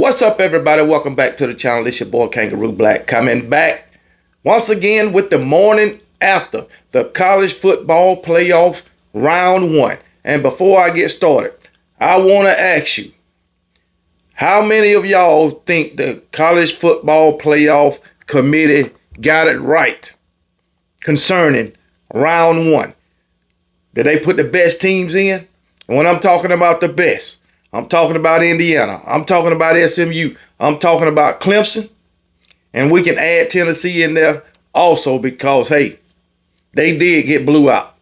What's up, everybody? Welcome back to the channel. It's your boy Kangaroo Black coming back once again with the morning after the college football playoff round one. And before I get started, I want to ask you, how many of y'all think the college football playoff committee got it right concerning round one? Did they put the best teams in? And when I'm talking about the best, I'm talking about Indiana. I'm talking about SMU. I'm talking about Clemson. And we can add Tennessee in there also because, hey, they did get blew out.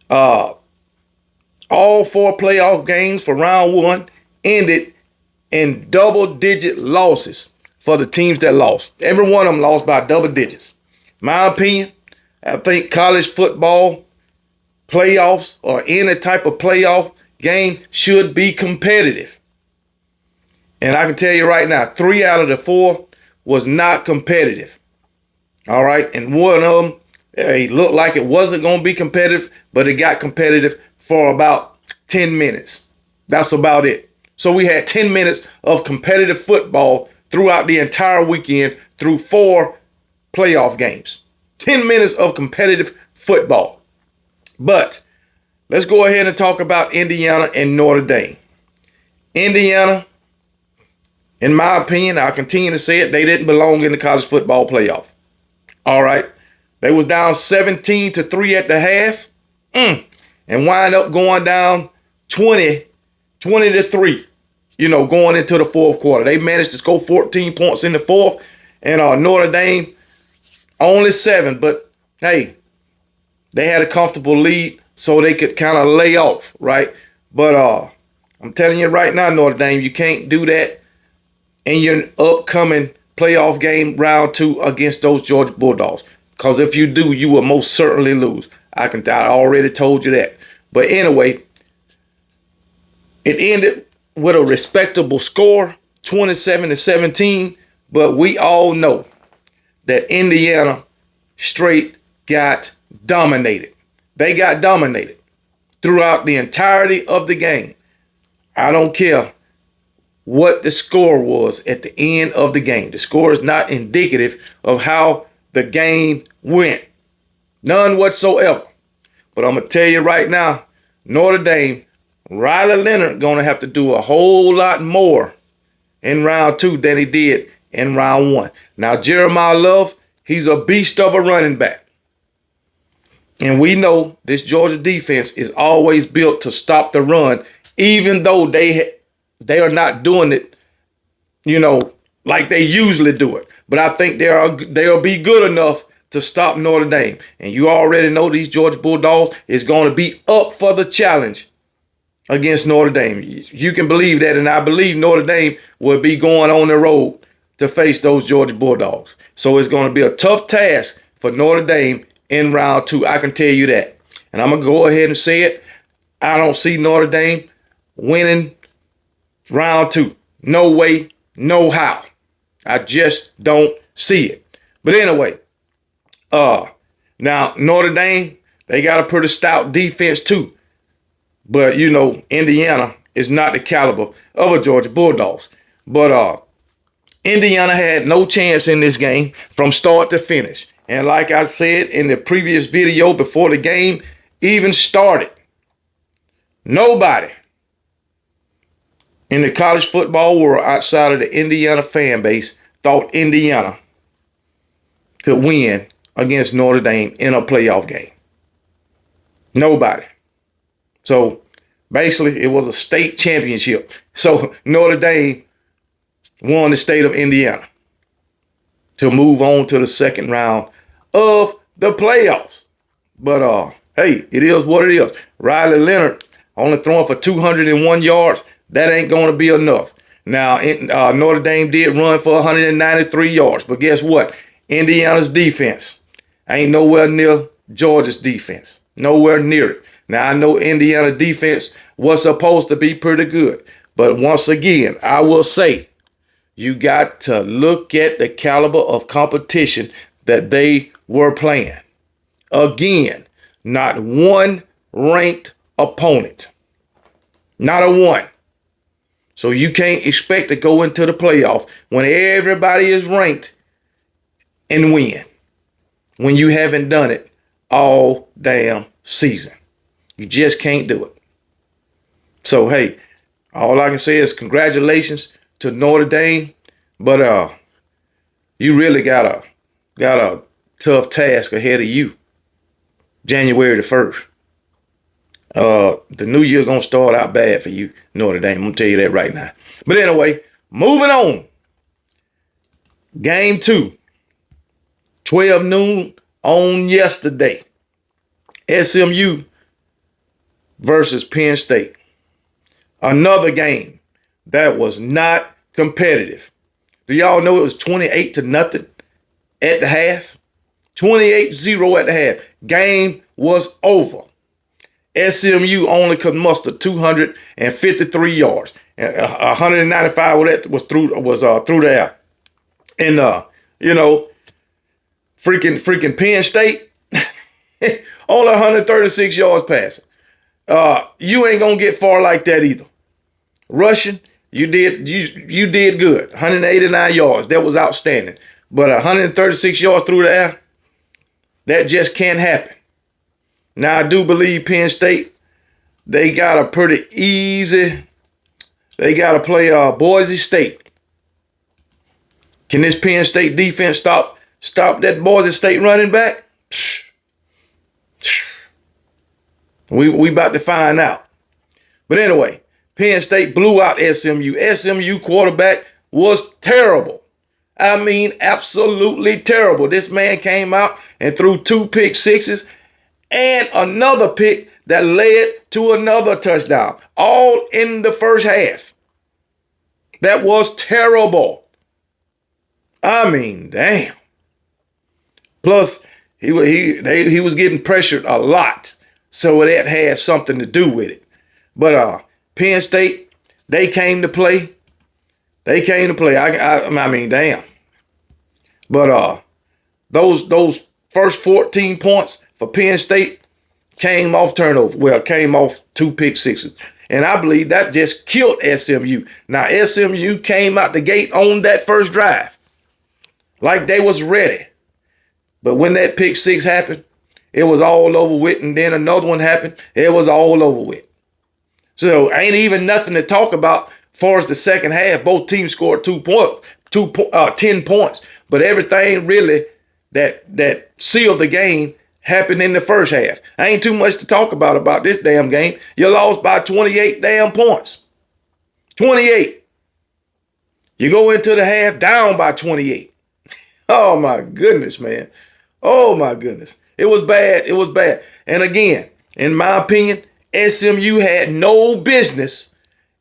All four playoff games for round one ended in double-digit losses for the teams that lost. Every one of them lost by double digits. My opinion, I think college football playoffs or any type of playoff game should be competitive. And I can tell you right now, 3 out of the 4 was not competitive. All right. And one of them, it looked like it wasn't going to be competitive, but it got competitive for about 10 minutes. That's about it. So we had 10 minutes of competitive football throughout the entire weekend through 4 playoff games. 10 minutes of competitive football. But let's go ahead and talk about Indiana and Notre Dame. Indiana, in my opinion, I'll continue to say it, they didn't belong in the college football playoff. All right. They was down 17-3 at the half and wind up going down 20-3, going into the fourth quarter. They managed to score 14 points in the fourth, and Notre Dame only 7. But, hey, they had a comfortable lead, so they could kind of lay off, right? But I'm telling you right now, Notre Dame, you can't do that in your upcoming playoff game, round 2 against those Georgia Bulldogs. Because if you do, you will most certainly lose. I already told you that. But anyway, it ended with a respectable score, 27-17. But we all know that Indiana straight got dominated. They got dominated throughout the entirety of the game. I don't care what the score was at the end of the game. The score is not indicative of how the game went. None whatsoever. But I'm going to tell you right now, Notre Dame, Riley Leonard going to have to do a whole lot more in round 2 than he did in round 1. Now, Jeremiah Love, he's a beast of a running back. And we know this Georgia defense is always built to stop the run, even though they are not doing it, like they usually do it. But I think they'll be good enough to stop Notre Dame. And you already know these Georgia Bulldogs is going to be up for the challenge against Notre Dame. You can believe that, and I believe Notre Dame will be going on the road to face those Georgia Bulldogs. So it's going to be a tough task for Notre Dame in round 2. I can tell you that. And I'm going to go ahead and say it. I don't see Notre Dame winning round 2. No way, no how. I just don't see it. But anyway, now Notre Dame, they got a pretty stout defense too. But, Indiana is not the caliber of a Georgia Bulldogs. But Indiana had no chance in this game from start to finish. And like I said in the previous video before the game even started, nobody in the college football world outside of the Indiana fan base thought Indiana could win against Notre Dame in a playoff game. Nobody. So basically it was a state championship. So Notre Dame won the state of Indiana to move on to the second round of the playoffs. But hey, it is what it is. Riley Leonard only throwing for 201 yards. That ain't going to be enough. Now, Notre Dame did run for 193 yards. But guess what? Indiana's defense ain't nowhere near Georgia's defense. Nowhere near it. Now, I know Indiana defense was supposed to be pretty good. But once again, I will say, you got to look at the caliber of competition that they were playing. Again, not one ranked opponent. Not a one. So you can't expect to go into the playoff when everybody is ranked and win when you haven't done it all damn season. You just can't do it. So, hey, all I can say is congratulations to Notre Dame, but you really got a tough task ahead of you. January the 1st. The new year gonna start out bad for you, Notre Dame. I'm gonna tell you that right now. But anyway, moving on. Game 2, 12 noon on yesterday. SMU versus Penn State. Another game that was not competitive. Do y'all know it was 28-0 at the half? 28-0 at the half. Game was over. SMU only could muster 253 yards. 195 of that was through the air. And freaking Penn State only 136 yards passing. You ain't gonna get far like that either. Rushing, you did good. 189 yards. That was outstanding. But 136 yards through the air, that just can't happen. Now, I do believe Penn State, they got a pretty easy. They got to play Boise State. Can this Penn State defense stop that Boise State running back? We about to find out. But anyway, Penn State blew out SMU. SMU quarterback was terrible. I mean, absolutely terrible. This man came out and threw 2 pick sixes and another pick that led to another touchdown, all in the first half. That was terrible. I mean, damn. Plus, he was getting pressured a lot, so that had something to do with it. But Penn State, they came to play. I mean, damn. But those first 14 points for Penn State came off turnover. Well, came off 2 pick sixes. And I believe that just killed SMU. Now, SMU came out the gate on that first drive like they was ready. But when that pick six happened, it was all over with. And then another one happened. It was all over with. So ain't even nothing to talk about as far as the second half. Both teams scored 10 points. But everything really that sealed the game happened in the first half. Ain't too much to talk about this damn game. You lost by 28 damn points. 28. You go into the half down by 28. Oh, my goodness, man. Oh, my goodness. It was bad. It was bad. And again, in my opinion, SMU had no business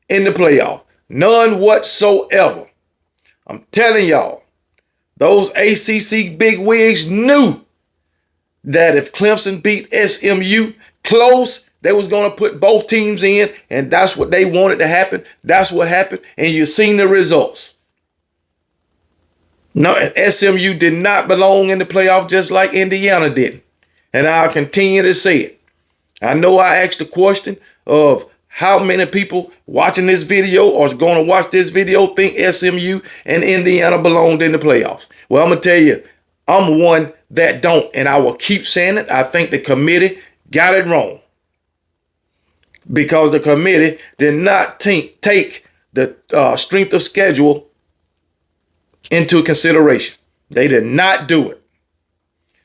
in the playoff. None whatsoever. I'm telling y'all, those ACC bigwigs knew that if Clemson beat SMU close, they was going to put both teams in, and that's what they wanted to happen. That's what happened, and you've seen the results. No, SMU did not belong in the playoff just like Indiana didn't. And I'll continue to say it. I know I asked the question of how many people watching this video or is going to watch this video think SMU and Indiana belonged in the playoffs. Well, I'm going to tell you, I'm one that don't, and I will keep saying it. I think the committee got it wrong because the committee did not take the strength of schedule into consideration. They did not do it.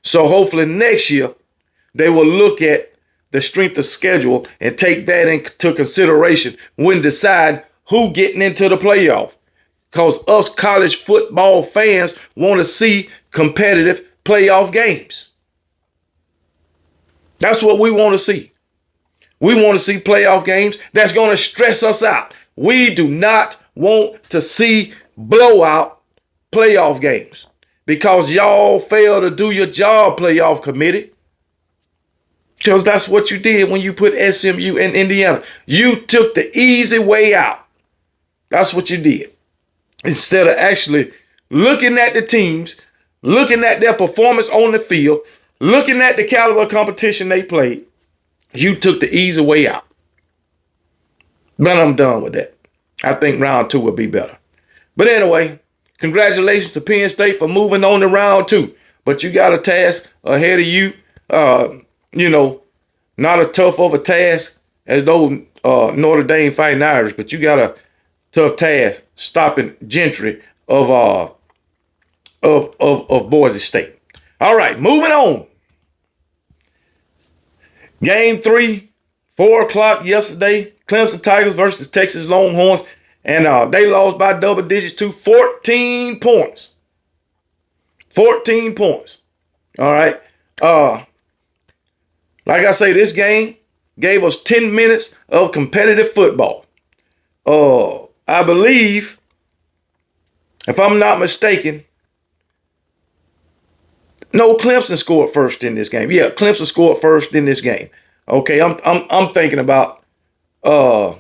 So hopefully next year they will look at the strength of schedule and take that into consideration when deciding who getting into the playoff. Because us college football fans want to see competitive playoff games. That's what we want to see. We want to see playoff games that's going to stress us out. We do not want to see blowout playoff games because y'all failed to do your job, playoff committee. Because that's what you did when you put SMU in Indiana. You took the easy way out. That's what you did. Instead of actually looking at the teams, looking at their performance on the field, looking at the caliber of competition they played, you took the easy way out. But I'm done with that. I think round 2 will be better. But anyway, congratulations to Penn State for moving on to round 2. But you got a task ahead of you. You know, not a tough of a task as though Notre Dame fighting Irish, but you got a tough task stopping Gentry of Boise State. All right, moving on. Game 3, 4 o'clock yesterday. Clemson Tigers versus Texas Longhorns. And they lost by double digits to 14 points. 14 points. All right. Like I say, this game gave us 10 minutes of competitive football. I believe, if I'm not mistaken, no, Clemson scored first in this game. Yeah, Clemson scored first in this game. Okay, I'm thinking about the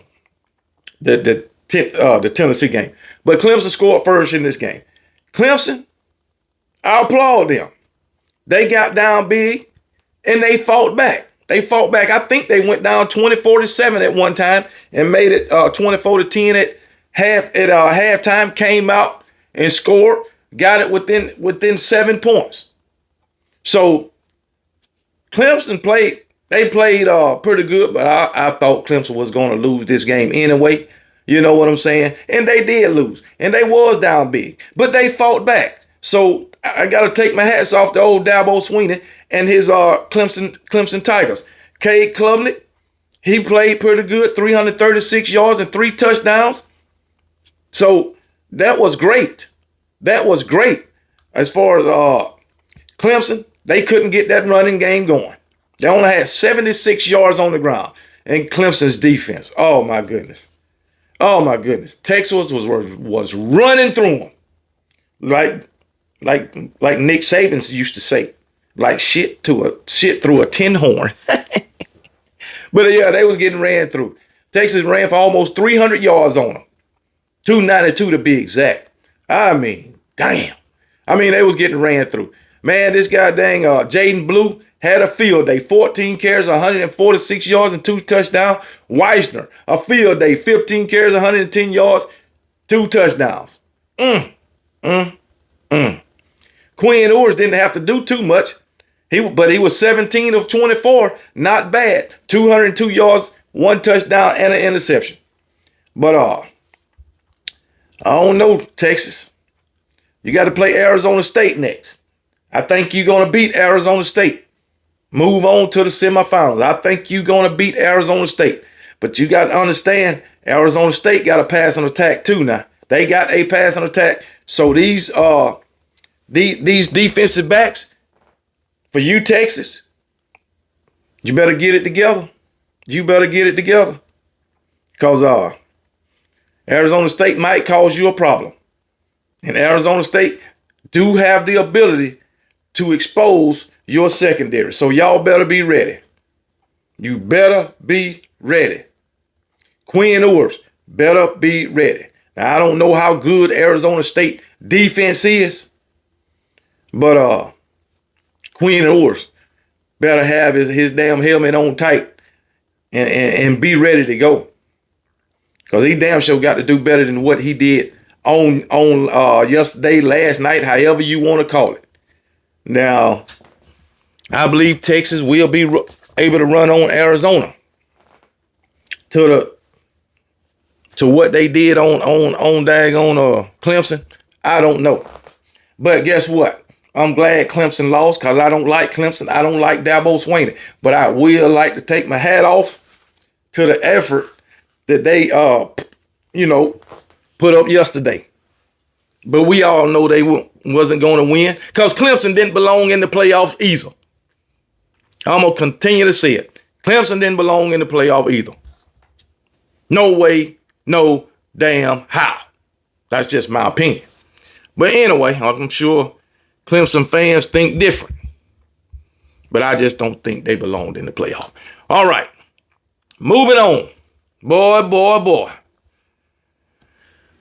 Tennessee game, but Clemson scored first in this game. Clemson, I applaud them. They got down big and they fought back. They fought back. I think they went down 24-7 at one time and made it 24-10 at halftime. Came out and scored, got it within 7 points. So Clemson played pretty good, but I thought Clemson was going to lose this game anyway. You know what I'm saying? And they did lose, and they was down big, but they fought back. So I got to take my hats off to old Dabo Swinney and his Clemson Tigers. Cade Klubnik, he played pretty good, 336 yards and 3 touchdowns. So that was great. That was great. As far as Clemson, they couldn't get that running game going. They only had 76 yards on the ground. And Clemson's defense, oh my goodness. Oh my goodness. Texas was running through them. Like Nick Saban used to say, like shit through a tin horn. But yeah, they was getting ran through. Texas ran for almost 300 yards on them. 292 to be exact. I mean, damn. I mean, they was getting ran through. Man, this guy dang Jaden Blue had a field day. 14 carries, 146 yards, and 2 touchdowns. Weissner, a field day. 15 carries, 110 yards, 2 touchdowns. Quinn Ewers didn't have to do too much. But he was 17 of 24. Not bad. 202 yards, 1 touchdown, and an interception. But I don't know, Texas. You got to play Arizona State next. I think you're going to beat Arizona State. Move on to the semifinals. I think you're going to beat Arizona State. But you got to understand, Arizona State got a passing attack too now. They got a passing attack. So these defensive backs, for you, Texas, you better get it together. You better get it together. Because Arizona State might cause you a problem. And Arizona State do have the ability to expose your secondary. So y'all better be ready. You better be ready. Quinn Ewers better be ready. Now, I don't know how good Arizona State defense is, but Quinn Ewers better have his damn helmet on tight and be ready to go. Because he damn sure got to do better than what he did on yesterday, last night, however you want to call it. Now, I believe Texas will be able to run on Arizona to what they did on daggone Clemson. I don't know. But guess what? I'm glad Clemson lost because I don't like Clemson. I don't like Dabo Swinney. But I will like to take my hat off to the effort that they, put up yesterday. But we all know they wasn't going to win because Clemson didn't belong in the playoffs either. I'm going to continue to say it. Clemson didn't belong in the playoff either. No way, no damn how. That's just my opinion. But anyway, I'm sure Clemson fans think different. But I just don't think they belonged in the playoff. All right. Moving on. Boy.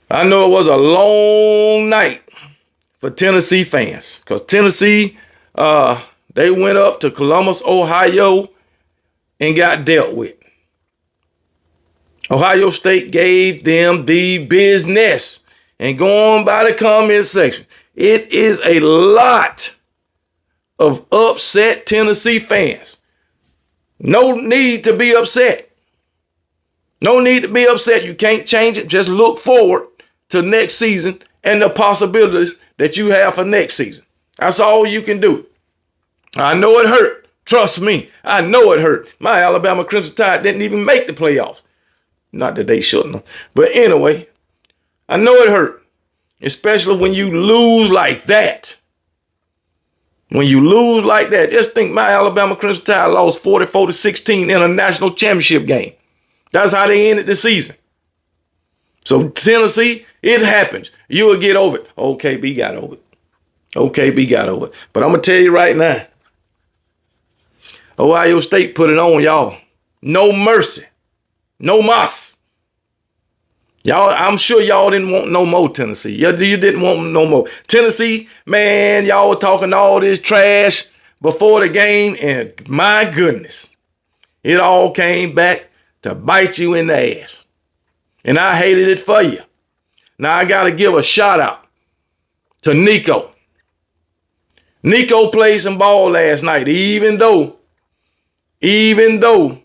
I know it was a long night for Tennessee fans because Tennessee, they went up to Columbus, Ohio, and got dealt with. Ohio State gave them the business. And going by the comment section, it is a lot of upset Tennessee fans. No need to be upset. No need to be upset. You can't change it. Just look forward to next season and the possibilities that you have for next season. That's all you can do. I know it hurt. Trust me. I know it hurt. My Alabama Crimson Tide didn't even make the playoffs. Not that they shouldn't have. But anyway, I know it hurt. Especially when you lose like that. When you lose like that, just think my Alabama Crimson Tide lost 44-16 in a national championship game. That's how they ended the season. So Tennessee, it happens. You will get over it. Okay, B got over it. Okay, B got over it. But I'm going to tell you right now, Ohio State put it on, y'all. No mercy. No mas. Y'all, I'm sure y'all didn't want no more Tennessee. You didn't want no more. Tennessee, man, y'all were talking all this trash before the game, and my goodness, it all came back to bite you in the ass. And I hated it for you. Now I got to give a shout out to Nico. Nico played some ball last night, even though he didn't do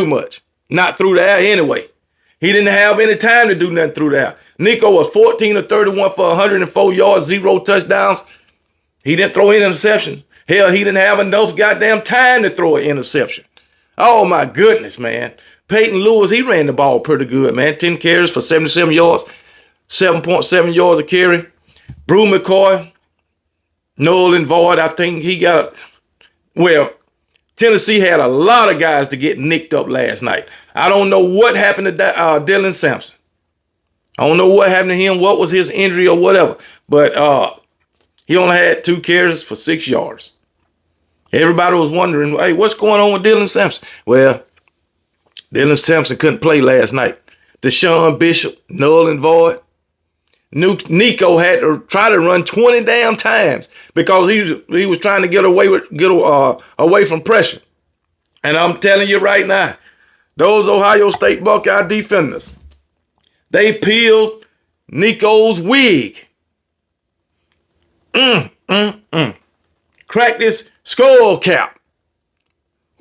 much. Not through the air anyway. He didn't have any time to do nothing through the air. Nico was 14 of 31 for 104 yards, 0 touchdowns. He didn't throw an interception. Hell, he didn't have enough goddamn time to throw an interception. Oh, my goodness, man. Peyton Lewis, he ran the ball pretty good, man. 10 carries for 77 yards, 7.7 yards a carry. Brew McCoy, null and void. I think he got, well, Tennessee had a lot of guys to get nicked up last night. I don't know what happened to Dylan Sampson. I don't know what happened to him, what was his injury or whatever. But he only had 2 carries for 6 yards. Everybody was wondering, hey, what's going on with Dylan Sampson? Well, Dylan Sampson couldn't play last night. Deshaun Bishop, null and void. Nico had to try to run 20 damn times because he was trying to get away from pressure. And I'm telling you right now, those Ohio State Buckeye defenders, they peeled Nico's wig. Cracked his skull cap.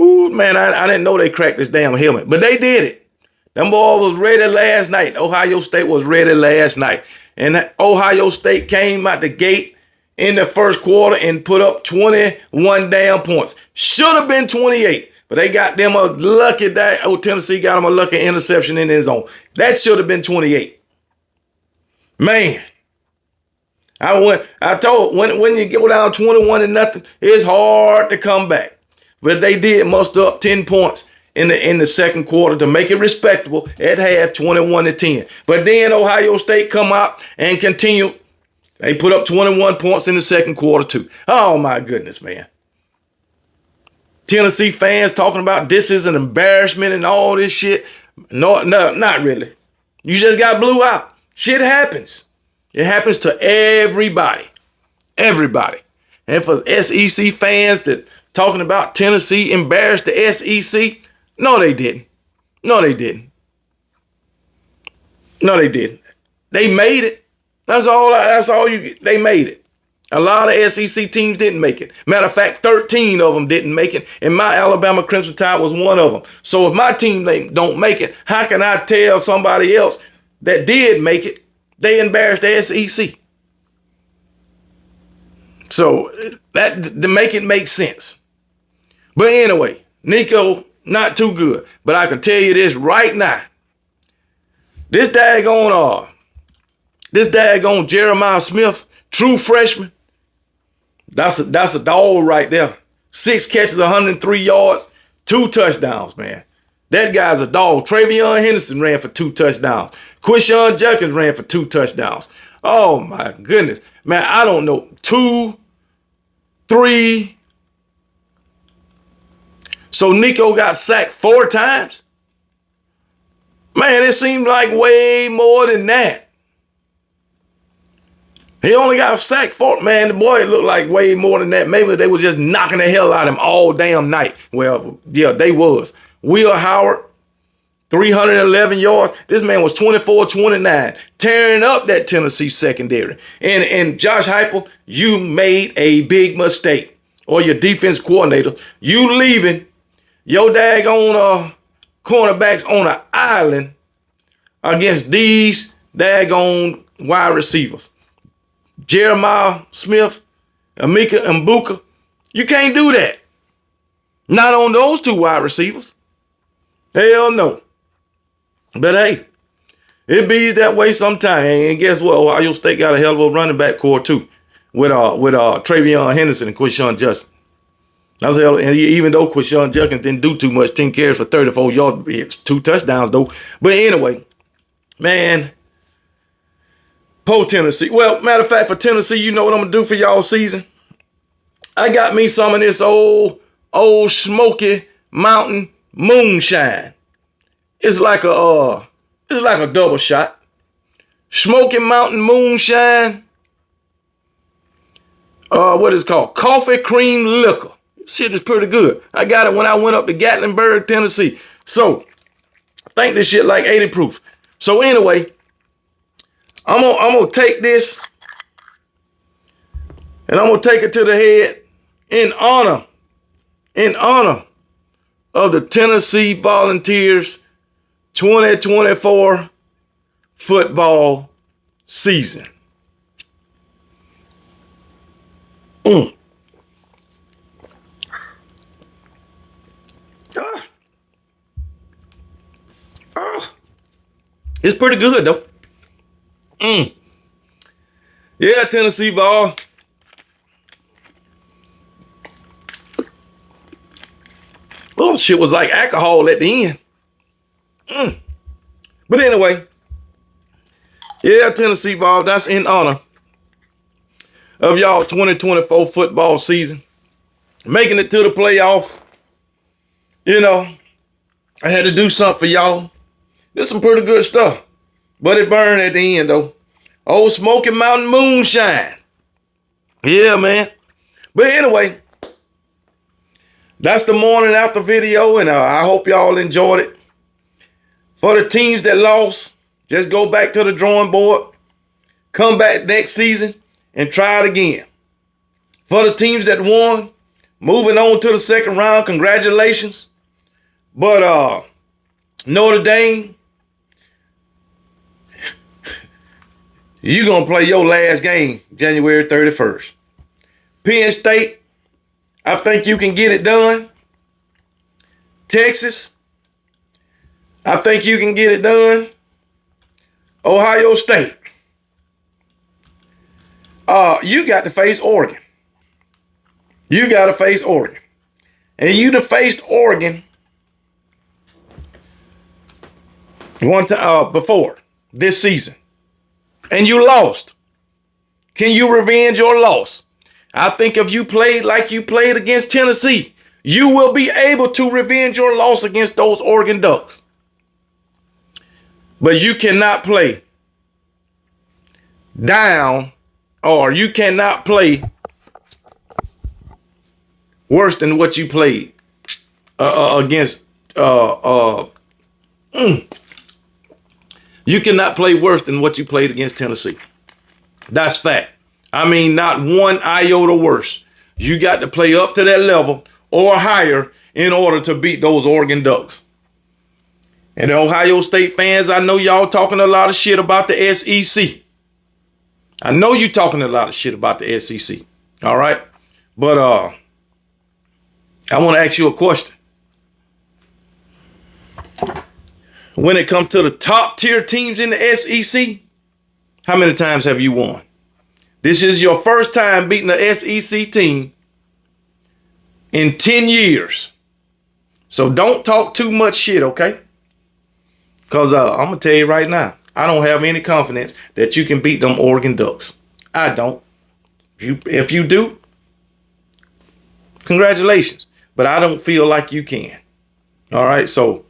Ooh, man, I didn't know they cracked this damn helmet, but they did it. Them boys was ready last night. Ohio State was ready last night. And Ohio State came out the gate in the first quarter and put up 21 damn points. Should have been 28, but they got them a lucky day. Oh, Tennessee got them a lucky interception in his zone. That should have been 28. Man, I told when you go down 21-0, it's hard to come back. But they did muster up 10 points in the second quarter to make it respectable at half, 21-10. But then Ohio State come out and continue. They put up 21 points in the second quarter too. Oh my goodness, man. Tennessee fans talking about this is an embarrassment and all this shit. No, not really. You just got blew out. Shit happens. It happens to everybody. Everybody. And for SEC fans that talking about Tennessee embarrassed the SEC, no, they didn't. No, they didn't. No, they didn't. They made it. That's all you get. They made it. A lot of SEC teams didn't make it. Matter of fact, 13 of them didn't make it, and my Alabama Crimson Tide was one of them. So if my team don't make it, how can I tell somebody else that did make it they embarrassed the SEC? So that to make it make sense. But anyway, Nico, not too good. But I can tell you this right now. This daggone Jeremiah Smith, true freshman, that's a dog right there. 6 catches, 103 yards, 2 touchdowns, man. That guy's a dog. Travion Henderson ran for 2 touchdowns. Quishon Judkins ran for 2 touchdowns. Oh, my goodness. Man, I don't know. 2, 3. So Nico got sacked 4 times? Man, it seemed like way more than that. He only got sacked for, man, the boy, it looked like way more than that. Maybe they was just knocking the hell out of him all damn night. Well, yeah, they was. Will Howard, 311 yards. This man was 24-29, tearing up that Tennessee secondary. And Josh Heupel, you made a big mistake. Or your defense coordinator, you leaving your daggone cornerbacks on an island against these daggone wide receivers. Jeremiah Smith, Emeka Mbuka. You can't do that. Not on those two wide receivers. Hell no. But hey, it be that way sometimes. And guess what? Ohio State got a hell of a running back core too, with Travion Henderson and Quinshon Judkins. And even though Quinshon Judkins didn't do too much, 10 carries for 34 yards, it's 2 touchdowns though. But anyway, man, poor Tennessee. Well, matter of fact, for Tennessee, you know what I'm gonna do for y'all season? I got me some of this old Smoky Mountain moonshine. It's like a double shot. Smoky Mountain moonshine. What is it called? Coffee cream liquor. Shit is pretty good. I got it when I went up to Gatlinburg, Tennessee. So I think this shit like 80 proof. So anyway, I'm gonna take this and I'm gonna take it to the head in honor of the Tennessee Volunteers 2024 football season. It's pretty good though. Yeah, Tennessee ball. Oh, shit was like alcohol at the end. But anyway, yeah, Tennessee ball. That's in honor of y'all 2024 football season. Making it to the playoffs. You know, I had to do something for y'all. There's some pretty good stuff. But it burned at the end, though. Old Smoky Mountain moonshine. Yeah, man. But anyway, that's the morning after video, and I hope y'all enjoyed it. For the teams that lost, just go back to the drawing board. Come back next season and try it again. For the teams that won, moving on to the second round, congratulations. But Notre Dame, you're going to play your last game January 31st. Penn State, I think you can get it done. Texas, I think you can get it done. Ohio State, you got to face Oregon. You got to face Oregon. And you done faced Oregon one time before this season. And you lost. Can you revenge your loss? I think if you played like you played against Tennessee, you will be able to revenge your loss against those Oregon Ducks. But you cannot play down, or you cannot play worse than what you played against. You cannot play worse than what you played against Tennessee. That's fact. I mean, not one iota worse. You got to play up to that level or higher in order to beat those Oregon Ducks. And the Ohio State fans, I know y'all talking a lot of shit about the SEC. I know you talking a lot of shit about the SEC. All right? But I want to ask you a question. When it comes to the top tier teams in the SEC, how many times have you won? This is your first time beating the SEC team in 10 years. So don't talk too much shit, okay? Because I'm going to tell you right now, I don't have any confidence that you can beat them Oregon Ducks. I don't. If you do, congratulations. But I don't feel like you can. All right, so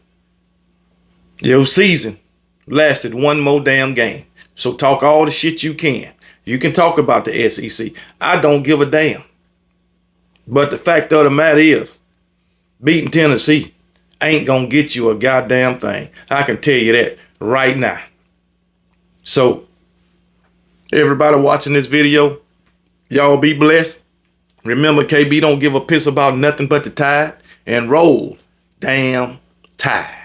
your season lasted one more damn game. So talk all the shit you can. You can talk about the SEC. I don't give a damn. But the fact of the matter is, beating Tennessee ain't going to get you a goddamn thing. I can tell you that right now. So, everybody watching this video, y'all be blessed. Remember, KB don't give a piss about nothing but the Tide. And roll damn Tide.